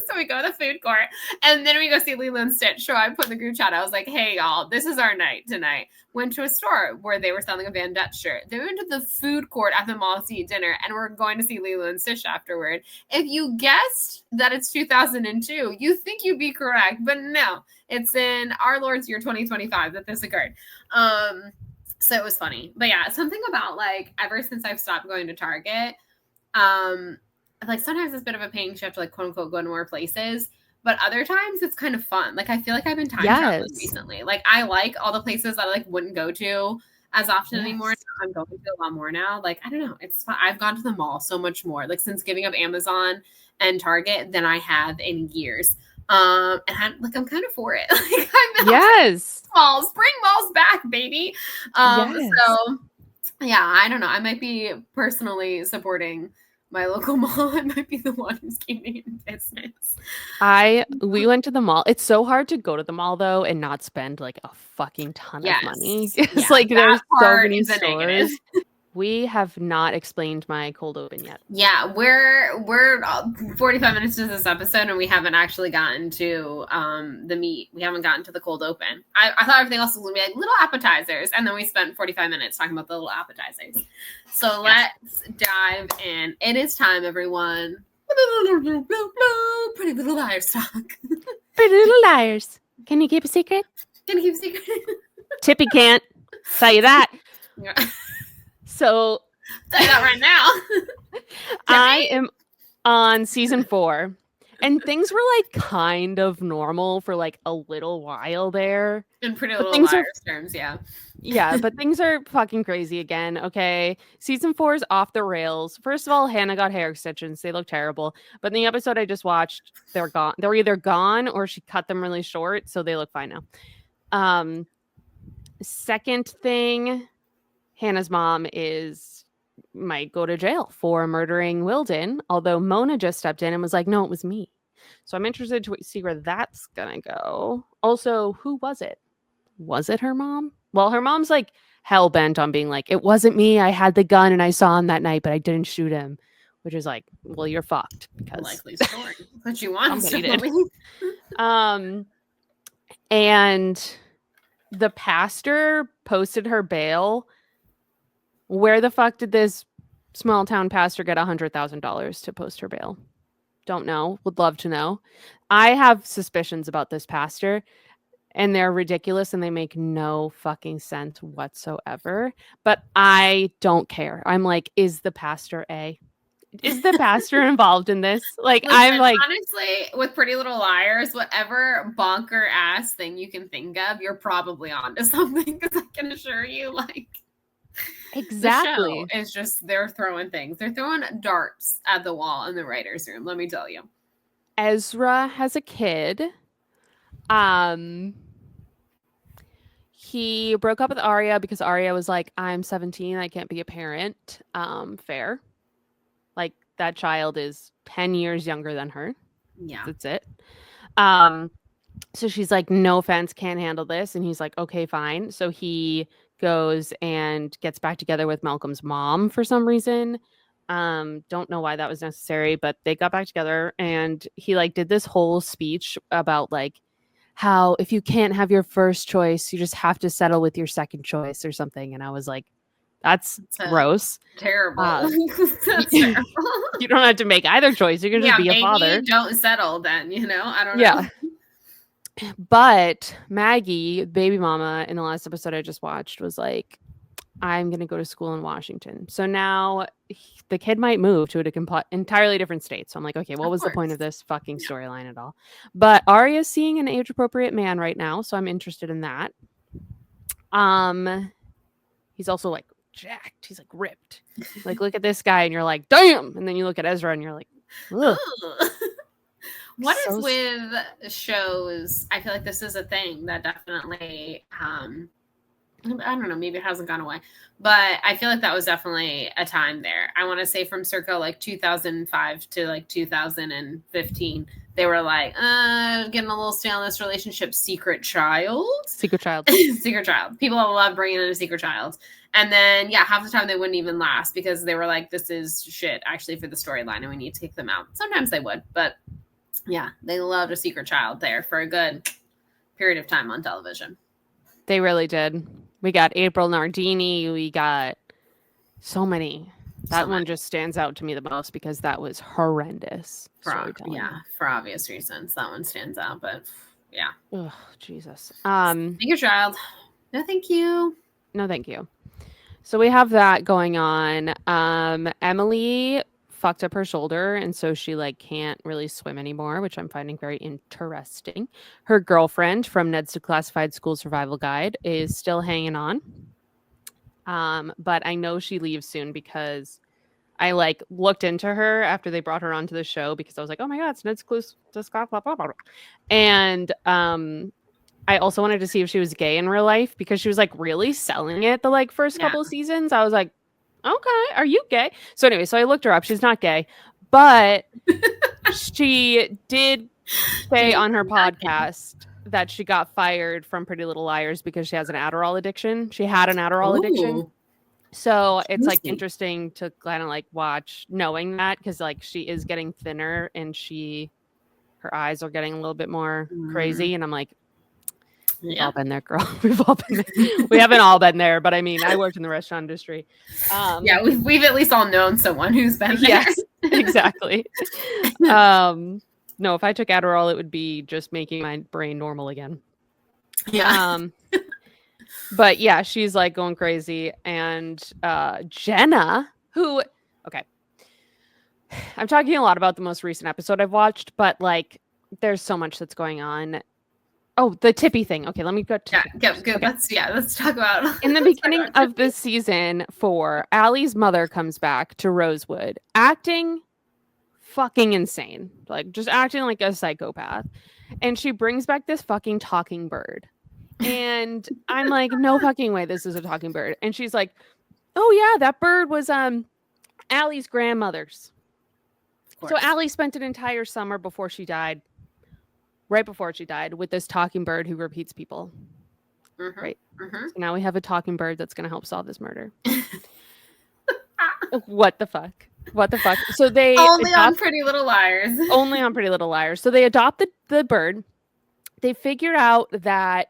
So we go to the food court, and then we go see Lilo and Stitch. So I put in the group chat, I was like, "Hey, y'all, this is our night tonight." Went to a store where they were selling a Van Dutch shirt. Then we went to the food court at the mall to eat dinner, and we're going to see Lilo and Stitch afterward. If you guessed that it's 2002, you think you'd be correct, but no, it's in our Lord's year 2025 that this occurred. So it was funny. But yeah, something about like ever since I've stopped going to Target, like sometimes it's a bit of a pain because you have to like quote unquote go to more places. But other times it's kind of fun. Like I feel like I've been time traveling recently. Like I like all the places that I like wouldn't go to as often anymore. Yes. I'm going to a lot more now. Like I don't know, it's fun. I've gone to the mall so much more. Like since giving up Amazon and Target than I have in years. And I'm kind of for it. Like Yes. malls, bring malls back, baby. Yes. So yeah, I don't know. I might be personally supporting my local mall. I might be the one who's keeping in business. We went to the mall. It's so hard to go to the mall though and not spend like a fucking ton of money. Yes. It's Yeah, like that there's so part many is a negative. stores. We have not explained my cold open yet. Yeah, we're 45 minutes to this episode, and we haven't actually gotten to the meat. We haven't gotten to the cold open. I thought everything else was gonna be like little appetizers, and then we spent 45 minutes talking about the little appetizers. So let's dive in. It is time, everyone. Pretty Little Liars talk. Pretty Little Liars. Can you keep a secret? Can you keep a secret? Tippy can't. Tell you that. Yeah. So Tell you that right now. I am on season 4, and things were like kind of normal for like a little while there. In Pretty But Little Liars terms, yeah. Yeah, but things are fucking crazy again. Okay. Season 4 is off the rails. First of all, Hannah got hair extensions. They look terrible. But in the episode I just watched, they're gone. They were either gone or she cut them really short, so they look fine now. Second thing, Hannah's mom might go to jail for murdering Wilden, although Mona just stepped in and was like, "No, it was me." So I'm interested to see where that's gonna go. Also, who was it? Was it her mom? Well, her mom's like hell bent on being like, "It wasn't me. I had the gun and I saw him that night, but I didn't shoot him," which is like, well, you're fucked because likely story. What you want somebody to did. And the pastor posted her bail. Where the fuck did this small town pastor get $100,000 to post her bail? Don't know. Would love to know. I have suspicions about this pastor, and they're ridiculous and they make no fucking sense whatsoever. But I don't care. I'm like, is the pastor A? is the pastor involved in this? Like, Listen, I'm like, honestly, with Pretty Little Liars, whatever bonker ass thing you can think of, you're probably onto something. Because I can assure you, like, the show exactly. is just they're throwing things. They're throwing darts at the wall in the writers' room. Let me tell you. Ezra has a kid. Um, he broke up with Arya because Arya was like, I'm 17, I can't be a parent. Fair. Like, that child is 10 years younger than her. Yeah. That's it. Um, so she's like, no offense, can't handle this. And he's like, okay, fine. So he goes and gets back together with Malcolm's mom for some reason. Don't know why that was necessary, but they got back together and he like did this whole speech about like how if you can't have your first choice, you just have to settle with your second choice or something. And I was like, that's gross. Terrible. That's You terrible. don't have to make either choice. You can just Yeah, be a maybe father. don't settle then, I don't know. Yeah. But Maggie, baby mama, in the last episode I just watched, was like, I'm going to go to school in Washington. So now the kid might move to a entirely different state. So I'm like, okay, what Of was the point course. of this fucking storyline at all? But Arya's seeing an age appropriate man right now. So I'm interested in that. He's also like jacked. He's like ripped. Like, look at this guy and you're like, damn. And then you look at Ezra and you're like, ugh. What is with shows? I feel like this is a thing that definitely, I don't know, maybe it hasn't gone away, but I feel like that was definitely a time there. I want to say from circa like 2005 to like 2015, they were like, getting a little stale in this relationship. Secret child. Secret child. Secret child. People love bringing in a secret child. And then, yeah, half the time they wouldn't even last because they were like, this is shit actually for the storyline and we need to take them out. Sometimes they would, but yeah, they loved a secret child there for a good period of time on television. They really did. We got April Nardini. We got so many. That one just stands out to me the most because that was horrendous. For obvious reasons. That one stands out, but yeah. Oh, Jesus. Secret child. No, thank you. No, thank you. So we have that going on. Emily fucked up her shoulder and so she like can't really swim anymore, which I'm finding very interesting. Her girlfriend from Ned's Declassified School Survival Guide is still hanging on. But I know she leaves soon because I like looked into her after they brought her onto the show because I was like, oh my god, it's Ned's Declassified. And I also wanted to see if she was gay in real life because she was like really selling it the like first couple of seasons. I was like, okay, are you gay? So anyway, so I looked her up. She's not gay, but she did say on her podcast that she got fired from Pretty Little Liars because she has an Adderall addiction. She had an Adderall addiction. So it's like interesting to kind of like watch knowing that because like she is getting thinner and her eyes are getting a little bit more crazy. And I'm like, we've all been there, girl. We've all been there. We haven't all been there, but I mean, I worked in the restaurant industry. Yeah, we've at least all known someone who's been there. Yes, exactly. No, if I took Adderall, it would be just making my brain normal again. Yeah. But yeah, she's like going crazy. And Jenna, who, okay. I'm talking a lot about the most recent episode I've watched, but like there's so much that's going on. Oh, the Tippy thing. Okay, let me go to good. Okay. Let's talk about in the beginning of this season 4, Allie's mother comes back to Rosewood acting fucking insane. Like just acting like a psychopath. And she brings back this fucking talking bird. And I'm like, no fucking way this is a talking bird. And she's like, oh yeah, that bird was Allie's grandmother's. So Allie spent an entire summer before she died, right before she died, with this talking bird who repeats people. Mm-hmm. Right. Mm-hmm. So now we have a talking bird that's going to help solve this murder. What the fuck? What the fuck? So they only on Pretty Little Liars. Only on Pretty Little Liars. So they adopted the bird. They figured out that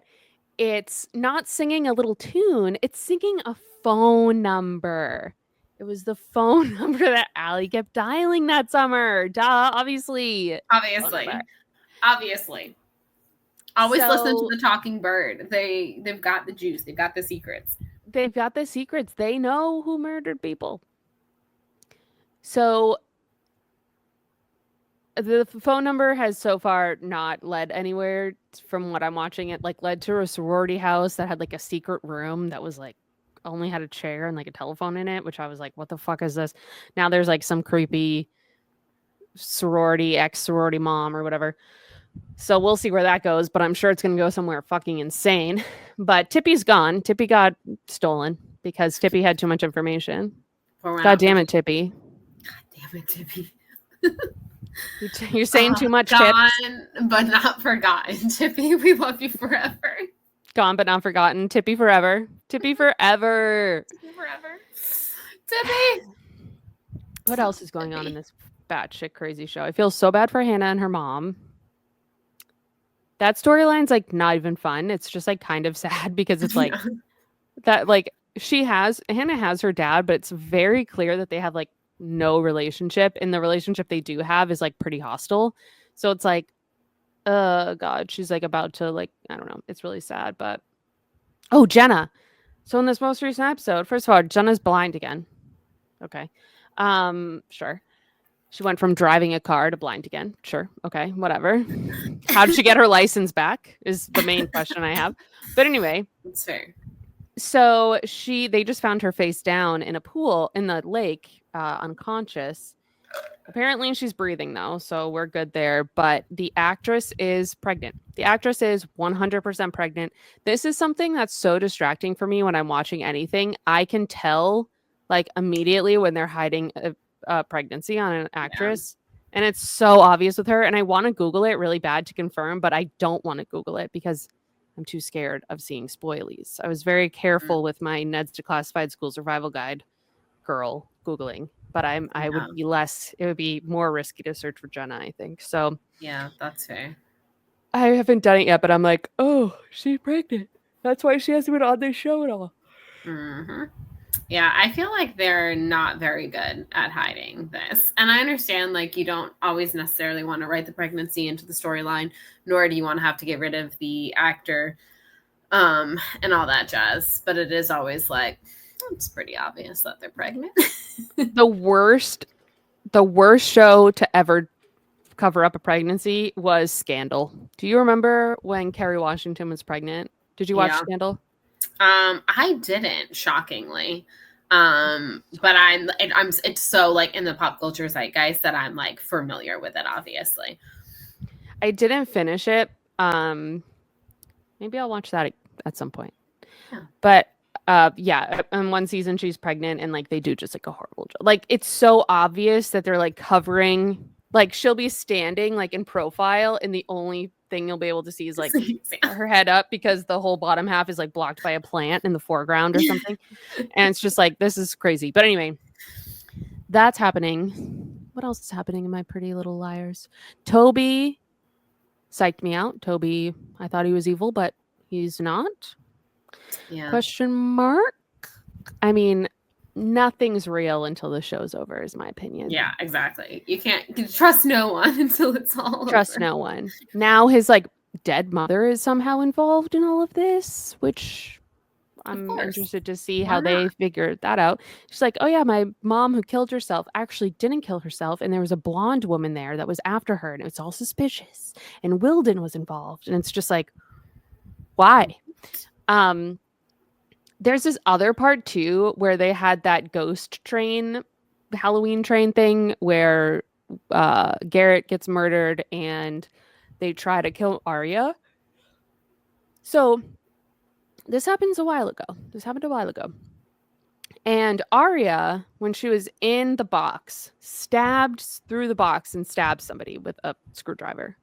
it's not singing a little tune. It's singing a phone number. It was the phone number that Allie kept dialing that summer. Duh, obviously. Always listen to the talking bird. They've got the juice. They've got the secrets. They know who murdered people. So the phone number has so far not led anywhere from what I'm watching. It like led to a sorority house that had like a secret room that was like only had a chair and like a telephone in it, which I was like, what the fuck is this? Now there's like some creepy sorority, ex-sorority mom or whatever. So we'll see where that goes, but I'm sure it's going to go somewhere fucking insane. But Tippy's gone. Tippy got stolen because Tippy had too much information. God damn it, Tippy. God damn it, Tippy. You're saying too much, Gone, Tips. but not forgotten. Tippy, we love you forever. Gone, but not forgotten. Tippy forever. Tippy forever. Tippy forever. Tippy! What else is going on in this batshit crazy show? I feel so bad for Hannah and her mom. That storyline's like not even fun. It's just like kind of sad because it's like that like Hannah has her dad, but it's very clear that they have like no relationship, and the relationship they do have is like pretty hostile. So it's like, God, she's like about to like, I don't know. It's really sad, but oh, Jenna. So in this most recent episode, first of all, Jenna's blind again. Okay. Sure. She went from driving a car to blind again. Sure. Okay. Whatever. How did she get her license back is the main question I have. But anyway. That's fair. So they just found her face down in a pool in the lake, unconscious. Apparently she's breathing though, so we're good there. But the actress is pregnant. The actress is 100% pregnant. This is something that's so distracting for me when I'm watching anything. I can tell like immediately when they're hiding a pregnancy on an actress. Yeah. And it's so obvious with her. And I want to Google it really bad to confirm, but I don't want to Google it because I'm too scared of seeing spoilies. I was very careful with my Ned's Declassified School Survival Guide girl Googling, but I would be less, it would be more risky to search for Jenna, I think. So yeah, that's fair. I haven't done it yet, but I'm like, oh, she's pregnant. That's why she hasn't been on this show at all. Mm-hmm. Yeah, I feel like they're not very good at hiding this. And I understand, like, you don't always necessarily want to write the pregnancy into the storyline, nor do you want to have to get rid of the actor and all that jazz. But it is always like, it's pretty obvious that they're pregnant. The worst show to ever cover up a pregnancy was Scandal. Do you remember when Kerry Washington was pregnant? Did you watch Scandal? I didn't, shockingly. But it's so like in the pop culture zeitgeist that I'm like familiar with it, obviously. I didn't finish it. Maybe I'll watch that at some point. Yeah. But yeah, in one season she's pregnant and like they do just like a horrible job. Like it's so obvious that they're like covering, like she'll be standing like in profile and the only thing you'll be able to see is like her head up because the whole bottom half is like blocked by a plant in the foreground or something. And it's just like, this is crazy. But anyway, that's happening. What else is happening in my Pretty Little Liars? Toby psyched me out. Toby, I thought he was evil, but he's not. Yeah. Question mark? I mean, nothing's real until the show's over, is my opinion. Yeah, exactly. You can't trust no one until it's all trust over. No one. Now his like dead mother is somehow involved in all of this, which I'm interested to see how they figured that out. She's like, oh yeah, my mom who killed herself actually didn't kill herself, and there was a blonde woman there that was after her, and it was all suspicious. And Wilden was involved, and it's just like, why? There's this other part too where they had that ghost train, Halloween train thing where Garrett gets murdered and they try to kill Arya. So this happened a while ago. And Arya, when she was in the box, stabbed through the box and stabbed somebody with a screwdriver.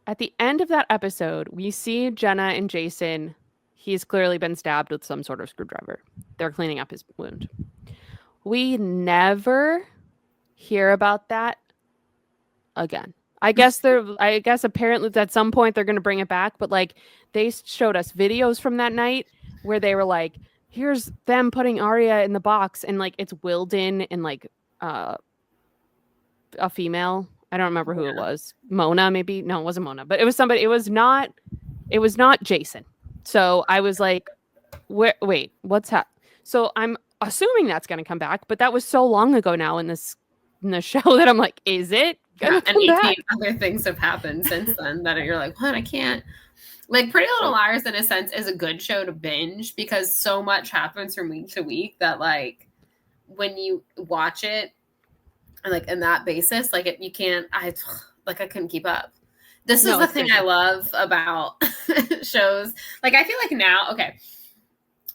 At the end of that episode, we see Jenna and Jason. He's clearly been stabbed with some sort of screwdriver. They're cleaning up his wound. We never hear about that again. I guess apparently at some point they're going to bring it back, but like they showed us videos from that night where they were like, here's them putting Arya in the box, and like it's Wilden and like a female. I don't remember who it was. Mona, maybe? No, it wasn't Mona, but it was somebody. It was not Jason. So I was like, wait, what's that? So I'm assuming that's going to come back, but that was so long ago now in this in the show that I'm like, is it gonna and come 18 back? other things have happened since then that you're like, what? I can't. Like Pretty Little Liars, in a sense, is a good show to binge because so much happens from week to week that, like, when you watch it, like, in that basis, like, you can't, I couldn't keep up. This is No, the it's thing crazy. I love about shows. Like, I feel like now, okay,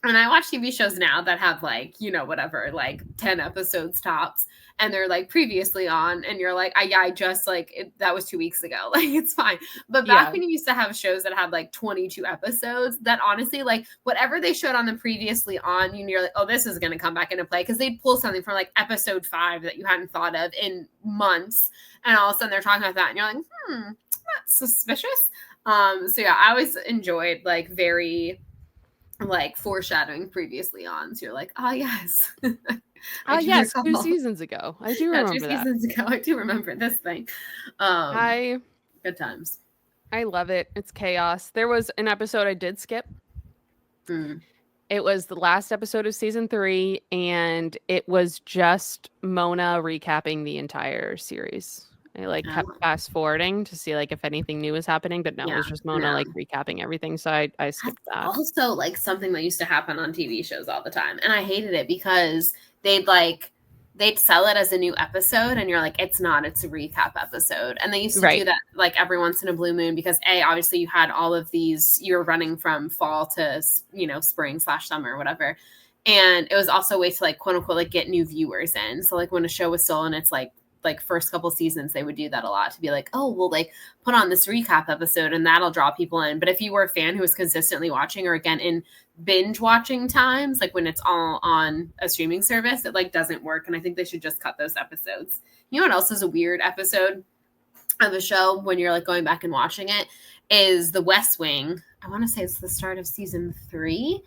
and I watch TV shows now that have, like, whatever, like 10 episodes tops, and they're like previously on, and you're like, I just like that was 2 weeks ago. Like, it's fine. But back Yeah. when you used to have shows that had like 22 episodes, that honestly, like, whatever they showed on the previously on, you're like, oh, this is going to come back into play, because they'd pull something from like episode 5 that you hadn't thought of in months, and all of a sudden they're talking about that, and you're like, that's suspicious. So yeah, I always enjoyed, like, very, like, foreshadowing previously on. So you're like, oh yes. Yes, 2 seasons ago. I do Yeah, remember 2 that. seasons ago. I do remember this thing. I Good times. love it. It's chaos. There was an episode I did skip. It was the last episode of season 3, and it was just Mona recapping the entire series. I like kept fast forwarding to see like if anything new was happening, but no, it was just Mona like recapping everything. So I skipped that. Also, like, something that used to happen on TV shows all the time, and I hated it because they'd sell it as a new episode, and you're like, it's not, it's a recap episode. And they used to do that like every once in a blue moon, because obviously you had all of these, you're running from fall to spring/summer or whatever, and it was also a way to, like, quote unquote, like, get new viewers in. So like when a show was still in its like first couple seasons, they would do that a lot to be like, oh, we'll like put on this recap episode and that'll draw people in. But if you were a fan who was consistently watching, or again in binge watching times, like when it's all on a streaming service, it like doesn't work. And I think they should just cut those episodes. You know what else is a weird episode of a show when you're like going back and watching it is The West Wing. I want to say it's the start of season 3.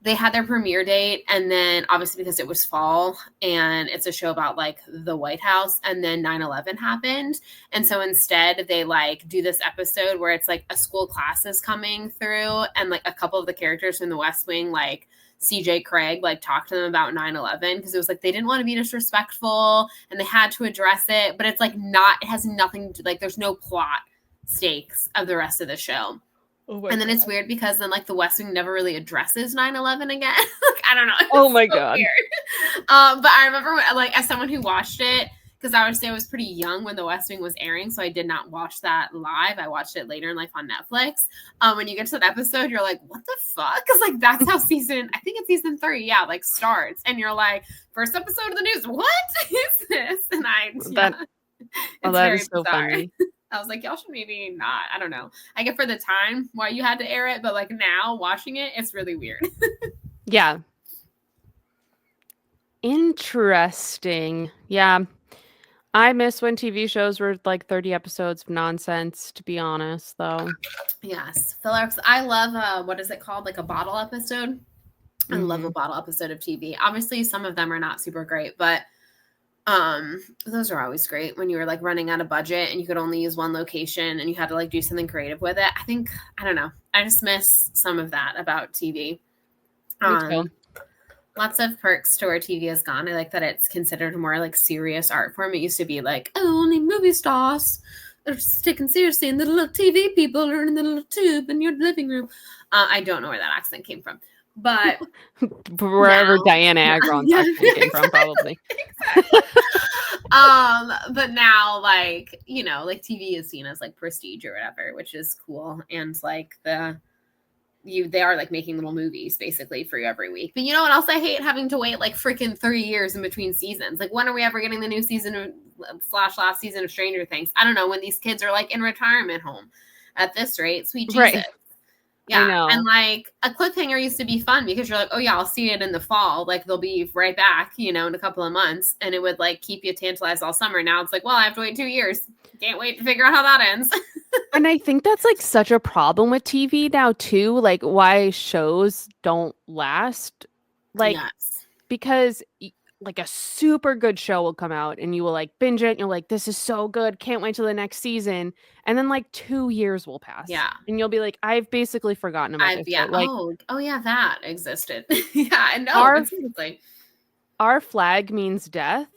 They had their premiere date, and then obviously because it was fall and it's a show about like the White House, and then 9/11 happened. And so instead they like do this episode where it's like a school class is coming through, and like a couple of the characters from the West Wing, like CJ Craig, like talk to them about 9/11, because it was like they didn't want to be disrespectful and they had to address it, but it's like not, it has nothing to, like, there's no plot stakes of the rest of the show. And then it's weird because then like the West Wing never really addresses 9/11 again. Like, I don't know. Oh my God. Weird. But I remember when, like, as someone who watched it, because I would say I was pretty young when the West Wing was airing, so I did not watch that live. I watched it later in life on Netflix. When you get to that episode, you're like, what the fuck? Because like that's how I think it's season 3, yeah, like starts, and you're like, first episode of the news, what is this? And that is so funny. I was like, y'all should maybe not. I don't know. I get for the time why you had to air it, but like now watching it, it's really weird. Yeah. Interesting. Yeah. I miss when TV shows were like 30 episodes of nonsense, to be honest, though. Yes. Filler. I love, what is it called? Like a bottle episode. I love a bottle episode of TV. Obviously, some of them are not super great, but those are always great when you were like running out of budget and you could only use one location and you had to like do something creative with it. I don't know. I just miss some of that about TV. Lots of perks to where TV has gone. I like that it's considered a more like serious art form. It used to be like, oh, only movie stars are taken seriously, and the little TV people are in the little tube in your living room. I don't know where that accent came from, but wherever Diana Agron's accent came from, probably. Exactly. But now, like, like TV is seen as like prestige or whatever, which is cool, and like they are like making little movies basically for you every week. But you know what else I hate? Having to wait like freaking 3 years in between seasons. Like, when are we ever getting the new season of last season of Stranger Things? I don't know, when these kids are like in retirement home at this rate. Sweet Jesus. Right. Yeah. I know. And like a cliffhanger used to be fun because you're like, oh yeah, I'll see it in the fall. Like they'll be right back, in a couple of months, and it would like keep you tantalized all summer. Now it's like, well, I have to wait 2 years. Can't wait to figure out how that ends. And I think that's like such a problem with TV now too, like why shows don't last. Like, yes. Because like a super good show will come out and you will like binge it and you're like, this is so good, can't wait till the next season, and then like 2 years will pass, and you'll be like, I've basically forgotten about this show. Like, oh yeah, that existed. Yeah, I know. Our flag means death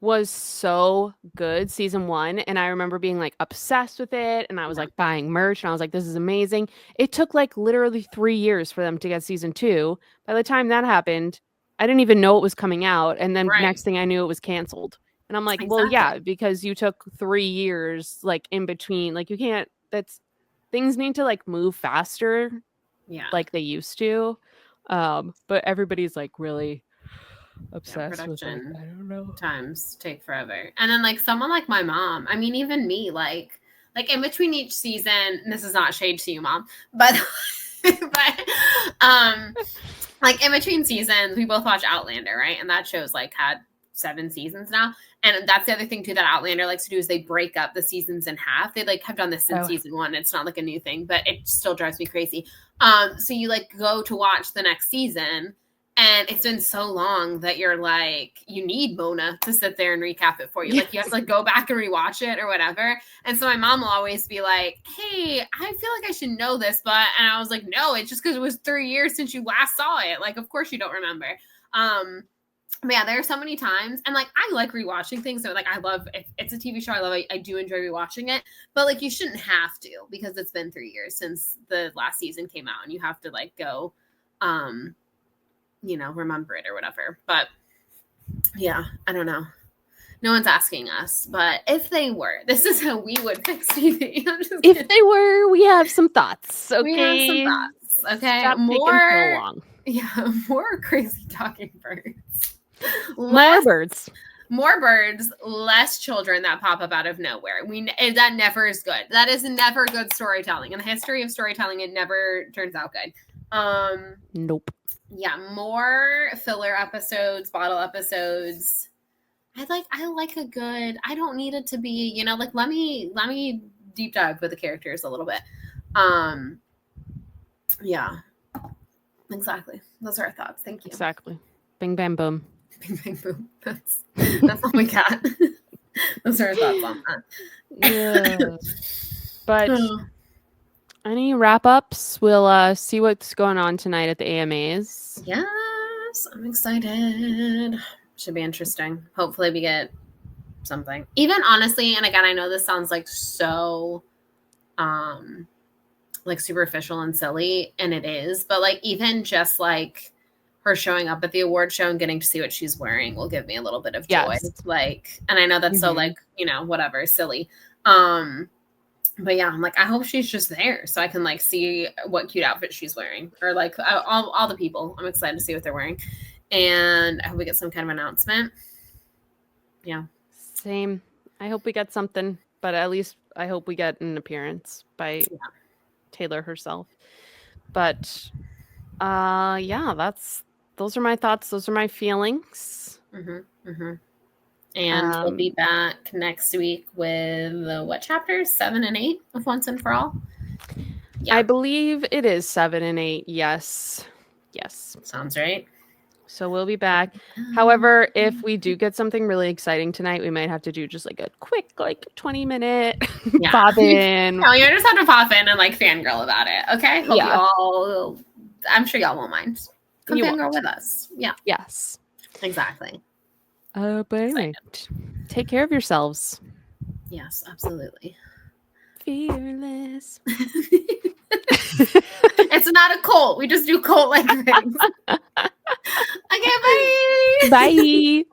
was so good, season 1, and I remember being, like, obsessed with it, and I was, Yeah. like, buying merch, and I was like, "This is amazing." It took, like, literally 3 years for them to get season 2. By the time that happened, I didn't even know it was coming out, and then Right. next thing I knew, it was canceled. And I'm like, "Well, Exactly. yeah, because you took 3 years, like, in between, like, you can't that's things need to, like, move faster Yeah. like they used to." But everybody's, like, really Yeah. obsessed with it. Production I don't know. times take forever. And then like someone like my mom, I mean, even me, like in between each season, and this is not shade to you, mom, but but like in between seasons, we both watch Outlander, right? And that show's like had 7 seasons now. And that's the other thing too that Outlander likes to do is they break up the seasons in half. They like have done this since Oh. season 1. It's not like a new thing, but it still drives me crazy. So you like go to watch the next season, and it's been so long that you're like, you need Mona to sit there and recap it for you. Like you have to like go back and rewatch it or whatever. And so my mom will always be like, "Hey, I feel like I should know this," and I was like, "No, it's just because it was 3 years since you last saw it. Like, of course you don't remember." But yeah, there are so many times, and like I like rewatching things. So like I love if it's a TV show, I do enjoy rewatching it. But like you shouldn't have to because it's been 3 years since the last season came out, and you have to like go, remember it or whatever. But yeah, I don't know. No one's asking us, but if they were, this is how we would fix TV. If they were, we have some thoughts. Okay, we have some thoughts. Okay, stop taking so long. Yeah, more crazy talking birds. More birds. More birds, less children that pop up out of nowhere. That never is good. That is never good storytelling. In the history of storytelling, it never turns out good. Nope. Yeah, more filler episodes, bottle episodes. I like a good. I don't need it to be, like let me deep dive with the characters a little bit. Yeah, exactly. Those are our thoughts. Thank you. Exactly. Bing bang boom. Bing bang boom. That's all we got. Those are our thoughts on that. Yeah. But any wrap ups? We'll see what's going on tonight at the AMAs. Yes, I'm excited. Should be interesting. Hopefully we get something. Even honestly, and again, I know this sounds like so like superficial and silly, and it is, but like even just like her showing up at the award show and getting to see what she's wearing will give me a little bit of joy. Yes. Like, and I know that's so like, whatever, silly. But yeah, I'm like, I hope she's just there so I can like see what cute outfit she's wearing, or like all the people. I'm excited to see what they're wearing, and I hope we get some kind of announcement. Yeah, same. I hope we get something, but at least I hope we get an appearance by Taylor herself. But yeah, those are my thoughts. Those are my feelings. And we'll be back next week with what chapters? 7 and 8 of Once and For All. Yeah. I believe it is 7 and 8. Yes. Sounds right. So we'll be back. However, if we do get something really exciting tonight, we might have to do just like a quick, like 20-minute pop in. No, you just have to pop in and like fangirl about it. Okay. Hope y'all, I'm sure y'all won't mind. Come fangirl with us. Yeah. Yes. Exactly. But anyway, take care of yourselves. Yes, absolutely. Fearless. It's not a cult. We just do cult-like things. Okay, bye. Bye.